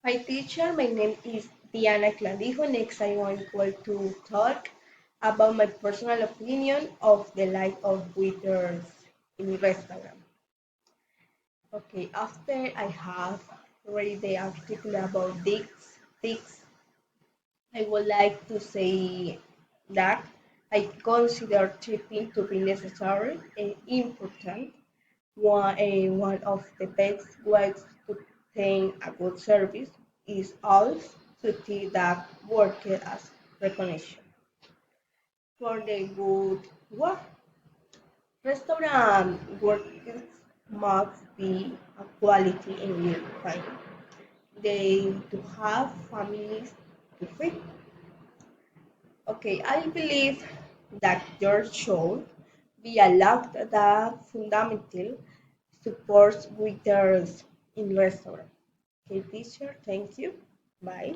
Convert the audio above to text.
Hi teacher, my name is Diana Clavijo. Next I want to talk about my personal opinion of the life of waiters in restaurant. Okay, after I have read the article about this, I would like to say that I consider tipping to be necessary and important. One of the best ways to obtain a good service is also to tip that worker as recognition for the good work. Restaurant workers must be a quality and real time. They to have families to feed. Okay, I believe that your should be allowed that fundamental supports waiters in restaurant. Okay, teacher, thank you. Bye.